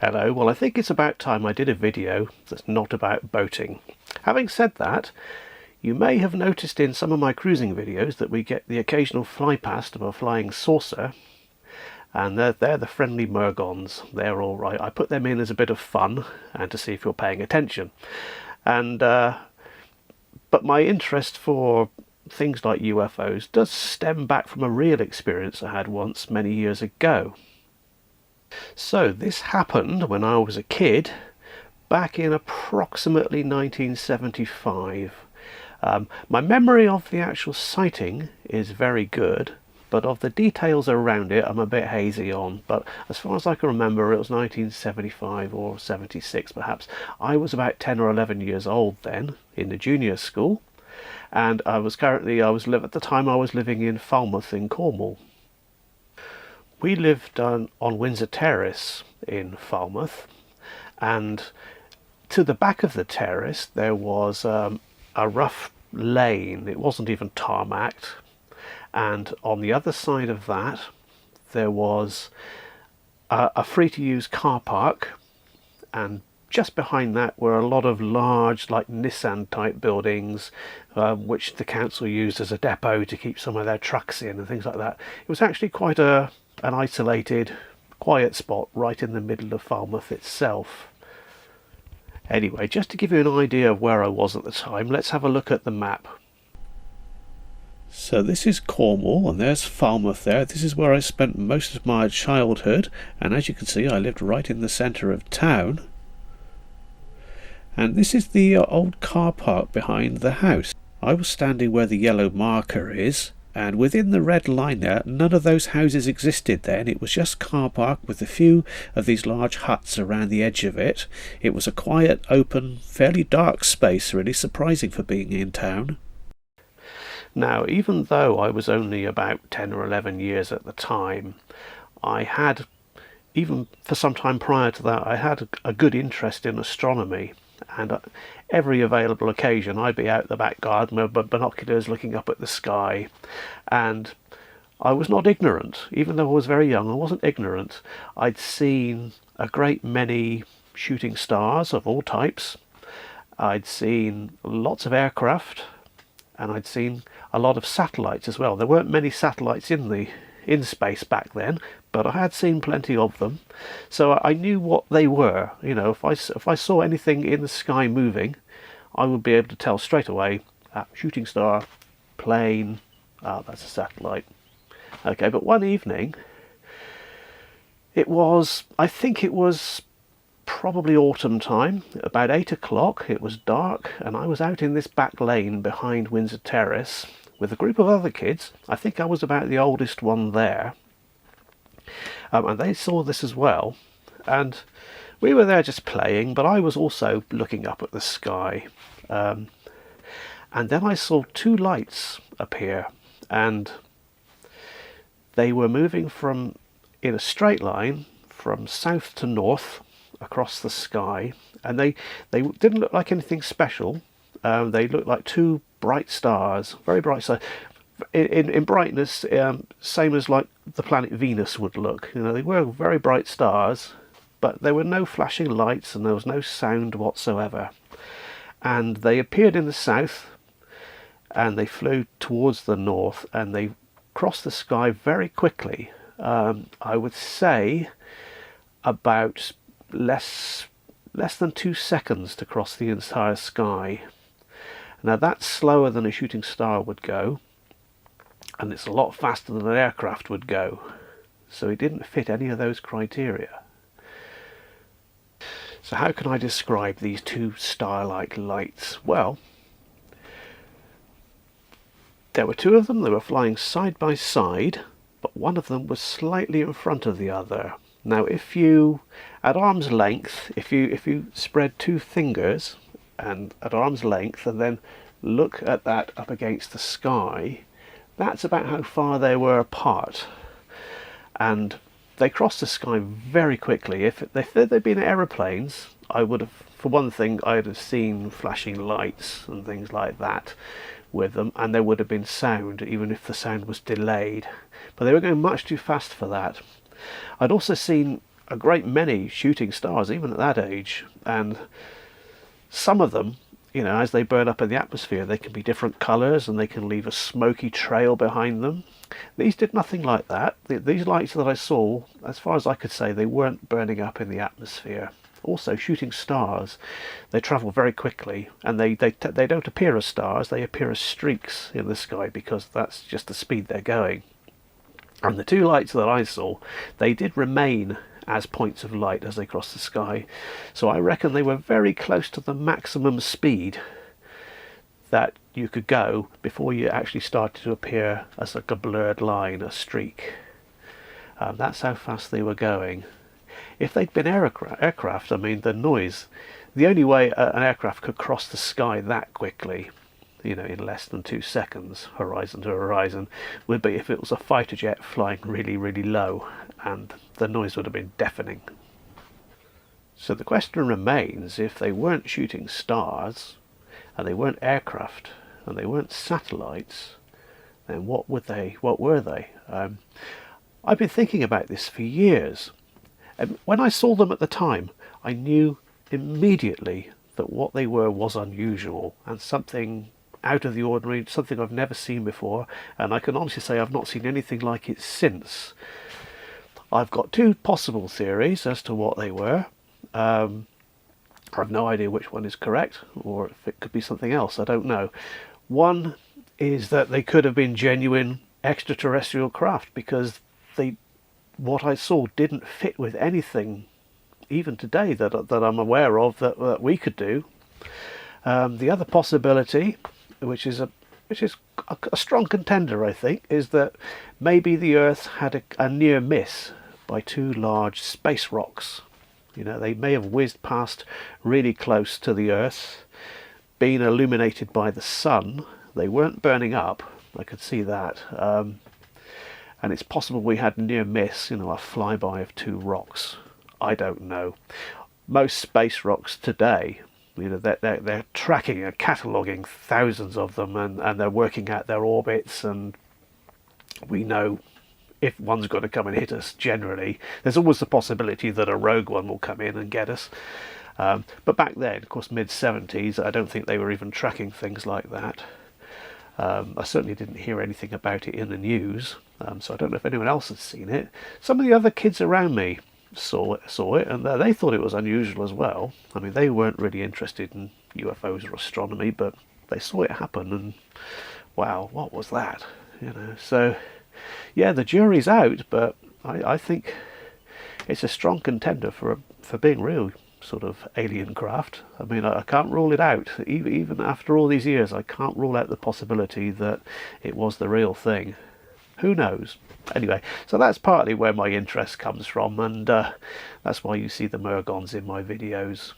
Hello, well I think it's about time I did a video that's not about boating. Having said that, you may have noticed in some of my cruising videos that we get the occasional fly past of a flying saucer, and they're the friendly Mergons. They're alright. I put them in as a bit of fun and to see if you're paying attention. And but my interest for things like UFOs does stem back from a real experience I had once many years ago. So this happened when I was a kid, back in approximately 1975. My memory of the actual sighting is very good, but of the details around it I'm a bit hazy on. But as far as I can remember, it was 1975 or 76 perhaps. I was about 10 or 11 years old then, in the junior school, and at the time I was living in Falmouth in Cornwall. We lived on Windsor Terrace in Falmouth, and to the back of the terrace there was a rough lane. It wasn't even tarmacked, and on the other side of that there was a free-to-use car park, and just behind that were a lot of large, like Nissan type buildings, which the council used as a depot to keep some of their trucks in and things like that. It was actually quite an isolated, quiet spot right in the middle of Falmouth itself. Anyway, just to give you an idea of where I was at the time, let's have a look at the map. So this is Cornwall, and there's Falmouth there. This is where I spent most of my childhood, and as you can see I lived right in the centre of town. And this is the old car park behind the house. I was standing where the yellow marker is, and within the red line there, none of those houses existed then. It was just car park with a few of these large huts around the edge of it. It was a quiet, open, fairly dark space, really surprising for being in town. Now, even though I was only about 10 or 11 years at the time, I had, even for some time prior to that, I had a good interest in astronomy. And every available occasion I'd be out the back garden with binoculars looking up at the sky, and I was not ignorant. Even though I was very young, I wasn't ignorant. I'd seen a great many shooting stars of all types. I'd seen lots of aircraft, and I'd seen a lot of satellites as well. There weren't many satellites in space back then, but I had seen plenty of them, so I knew what they were. You know, if I saw anything in the sky moving, I would be able to tell straight away, shooting star, plane, that's a satellite. Okay, but one evening, I think it was probably autumn time, about 8 o'clock, it was dark, and I was out in this back lane behind Windsor Terrace with a group of other kids. I think I was about the oldest one there. And they saw this as well, and we were there just playing, but I was also looking up at the sky, and then I saw two lights appear, and they were moving in a straight line from south to north across the sky, and they didn't look like anything special. They looked like two bright stars, very bright stars. In brightness, same as like the planet Venus would look. You know, they were very bright stars, but there were no flashing lights and there was no sound whatsoever. And they appeared in the south, and they flew towards the north, and they crossed the sky very quickly. I would say about less than 2 seconds to cross the entire sky. Now that's slower than a shooting star would go, and it's a lot faster than an aircraft would go, so it didn't fit any of those criteria. So how can I describe these two star-like lights? Well, there were two of them. They were flying side by side, but one of them was slightly in front of the other. Now if you, at arm's length, if you spread two fingers and at arm's length and then look at that up against the sky, that's about how far they were apart, and they crossed the sky very quickly. If they'd been aeroplanes, I would have, for one thing, I'd have seen flashing lights and things like that with them, and there would have been sound, even if the sound was delayed. But they were going much too fast for that. I'd also seen a great many shooting stars, even at that age, and some of them, you know, as they burn up in the atmosphere, they can be different colours and they can leave a smoky trail behind them. These did nothing like that. These lights that I saw, as far as I could say, they weren't burning up in the atmosphere. Also, shooting stars, they travel very quickly, and they don't appear as stars, they appear as streaks in the sky, because that's just the speed they're going. And the two lights that I saw, they did remain as points of light as they crossed the sky. So I reckon they were very close to the maximum speed that you could go before you actually started to appear as like a blurred line, a streak. That's how fast they were going. If they'd been aircraft, I mean, the noise, the only way an aircraft could cross the sky that quickly, you know, in less than 2 seconds, horizon to horizon, would be if it was a fighter jet flying really, really low, and the noise would have been deafening. So the question remains, if they weren't shooting stars, and they weren't aircraft, and they weren't satellites, then what were they? I've been thinking about this for years. And when I saw them at the time, I knew immediately that what they were was unusual and something out of the ordinary, something I've never seen before, and I can honestly say I've not seen anything like it since. I've got two possible theories as to what they were. I have no idea which one is correct, or if it could be something else, I don't know. One is that they could have been genuine extraterrestrial craft, because what I saw didn't fit with anything, even today, that I'm aware of that we could do. The other possibility, which is a strong contender, I think, is that maybe the Earth had a near miss by two large space rocks. You know, they may have whizzed past really close to the Earth, been illuminated by the sun. They weren't burning up, I could see that. And it's possible we had near miss, you know, a flyby of two rocks. I don't know. Most space rocks today, you know, they're tracking and cataloguing thousands of them, and they're working out their orbits, and we know if one's going to come and hit us. Generally, there's always the possibility that a rogue one will come in and get us. But back then, of course, mid-70s, I don't think they were even tracking things like that. I certainly didn't hear anything about it in the news, so I don't know if anyone else has seen it. Some of the other kids around me saw it, and they thought it was unusual as well. I mean, they weren't really interested in UFOs or astronomy, but they saw it happen, and wow, what was that? You know, so yeah, the jury's out, but I think it's a strong contender for being real sort of alien craft. I mean, I can't rule it out. Even after all these years, I can't rule out the possibility that it was the real thing. Who knows? Anyway, so that's partly where my interest comes from, and that's why you see the Mergons in my videos.